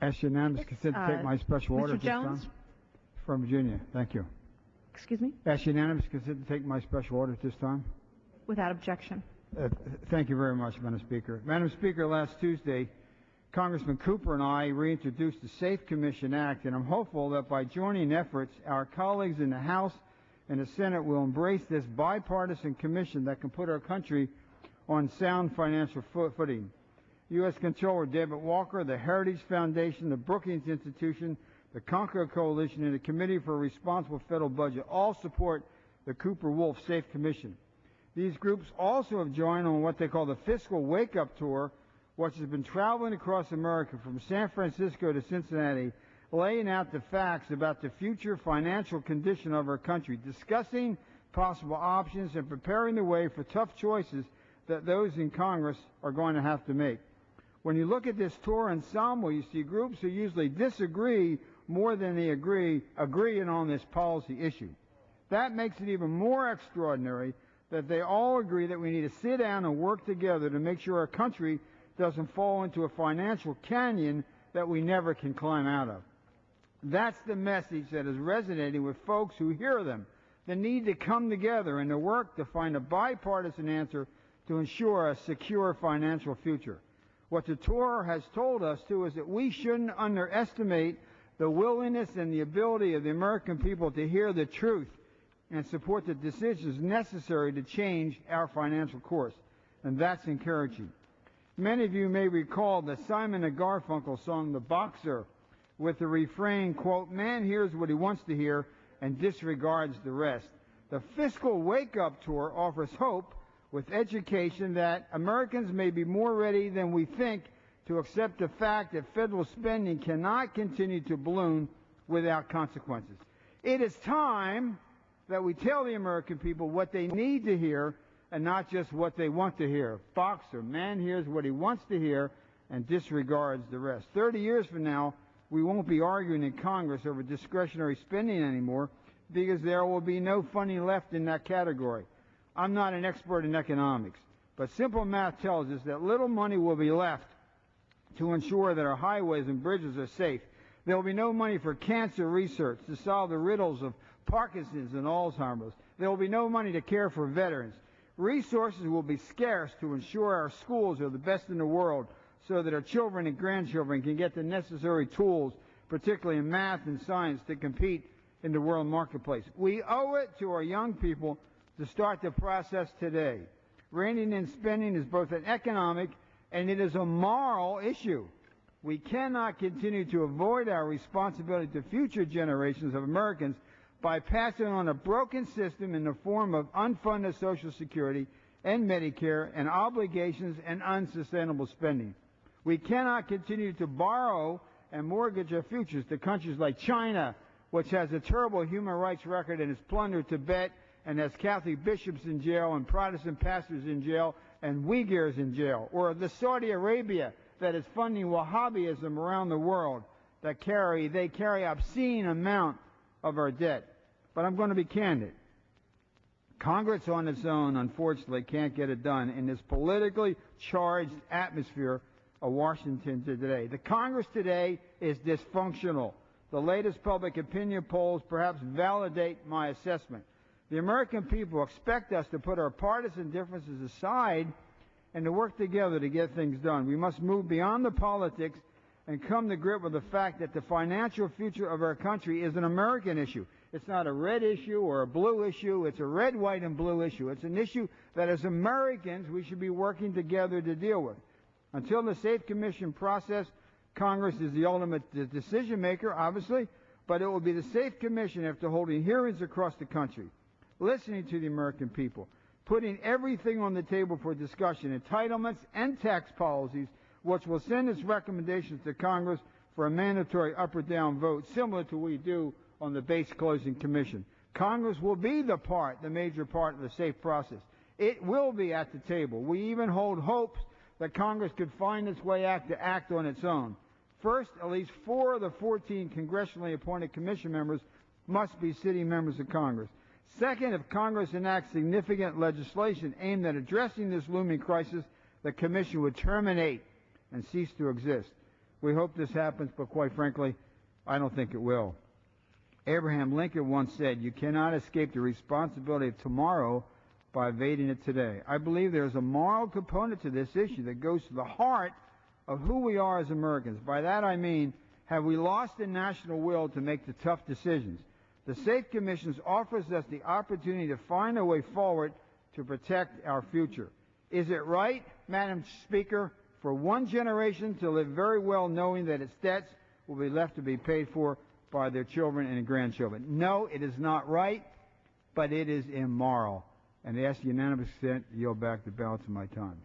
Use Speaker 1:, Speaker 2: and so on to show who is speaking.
Speaker 1: Ask unanimous consent to take my special order
Speaker 2: Mr. Jones?
Speaker 1: From Virginia. Thank you.
Speaker 2: Excuse me?
Speaker 1: Ask unanimous consent to take my special order at this time.
Speaker 2: Without objection.
Speaker 1: Thank you very much, Madam Speaker. Madam Speaker, last Tuesday, Congressman Cooper and I reintroduced the Safe Commission Act, and I'm hopeful that by joining efforts, our colleagues in the House and the Senate will embrace this bipartisan commission that can put our country on sound financial footing. U.S. Comptroller David Walker, the Heritage Foundation, the Brookings Institution, the Concord Coalition, and the Committee for a Responsible Federal Budget all support the Cooper-Wolf Safe Commission. These groups also have joined on what they call the Fiscal Wake-Up Tour, which has been traveling across America from San Francisco to Cincinnati, laying out the facts about the future financial condition of our country, discussing possible options and preparing the way for tough choices that those in Congress are going to have to make. When you look at this tour ensemble, you see groups who usually disagree more than they agreeing on this policy issue. That makes it even more extraordinary that they all agree that we need to sit down and work together to make sure our country doesn't fall into a financial canyon that we never can climb out of. That's the message that is resonating with folks who hear them. The need to come together and to work to find a bipartisan answer to ensure a secure financial future. What the tour has told us, too, is that we shouldn't underestimate the willingness and the ability of the American people to hear the truth and support the decisions necessary to change our financial course. And that's encouraging. Many of you may recall the Simon & Garfunkel song, The Boxer, with the refrain, quote, "Man hears what he wants to hear and disregards the rest." The Fiscal Wake-Up Tour offers hope with education that Americans may be more ready than we think to accept the fact that federal spending cannot continue to balloon without consequences. It is time that we tell the American people what they need to hear and not just what they want to hear. Boxer, man hears what he wants to hear and disregards the rest. 30 years from now, we won't be arguing in Congress over discretionary spending anymore because there will be no funding left in that category. I'm not an expert in economics, but simple math tells us that little money will be left to ensure that our highways and bridges are safe. There will be no money for cancer research to solve the riddles of Parkinson's and Alzheimer's. There will be no money to care for veterans. Resources will be scarce to ensure our schools are the best in the world so that our children and grandchildren can get the necessary tools, particularly in math and science, to compete in the world marketplace. We owe it to our young people to start the process today. Reining in spending is both an economic and it is a moral issue. We cannot continue to avoid our responsibility to future generations of Americans by passing on a broken system in the form of unfunded Social Security and Medicare and obligations and unsustainable spending. We cannot continue to borrow and mortgage our futures to countries like China, which has a terrible human rights record and has plundered Tibet and has Catholic bishops in jail and Protestant pastors in jail and Uyghurs in jail, or the Saudi Arabia that is funding Wahhabism around the world they carry obscene amount of our debt. But I'm going to be candid. Congress on its own, unfortunately, can't get it done in this politically charged atmosphere of Washington today. The Congress today is dysfunctional. The latest public opinion polls perhaps validate my assessment. The American people expect us to put our partisan differences aside and to work together to get things done. We must move beyond the politics and come to grip with the fact that the financial future of our country is an American issue. It's not a red issue or a blue issue. It's a red, white, and blue issue. It's an issue that as Americans we should be working together to deal with. Until the Safe Commission process, Congress is the ultimate decision maker, obviously, but it will be the Safe Commission after holding hearings across the country, listening to the American people, putting everything on the table for discussion, entitlements and tax policies, which will send its recommendations to Congress for a mandatory up or down vote, similar to what we do on the base closing commission. Congress will be the major part of the safe process. It will be at the table. We even hold hopes that Congress could find its way to act on its own. First, at least 4 of the 14 congressionally appointed commission members must be sitting members of Congress. Second, if Congress enacts significant legislation aimed at addressing this looming crisis, the Commission would terminate and cease to exist. We hope this happens, but quite frankly, I don't think it will. Abraham Lincoln once said, "You cannot escape the responsibility of tomorrow by evading it today." I believe there is a moral component to this issue that goes to the heart of who we are as Americans. By that I mean, have we lost the national will to make the tough decisions? The Safe Commission offers us the opportunity to find a way forward to protect our future. Is it right, Madam Speaker, for one generation to live very well knowing that its debts will be left to be paid for by their children and grandchildren? No, it is not right, but it is immoral. And I ask unanimous consent to yield back the balance of my time.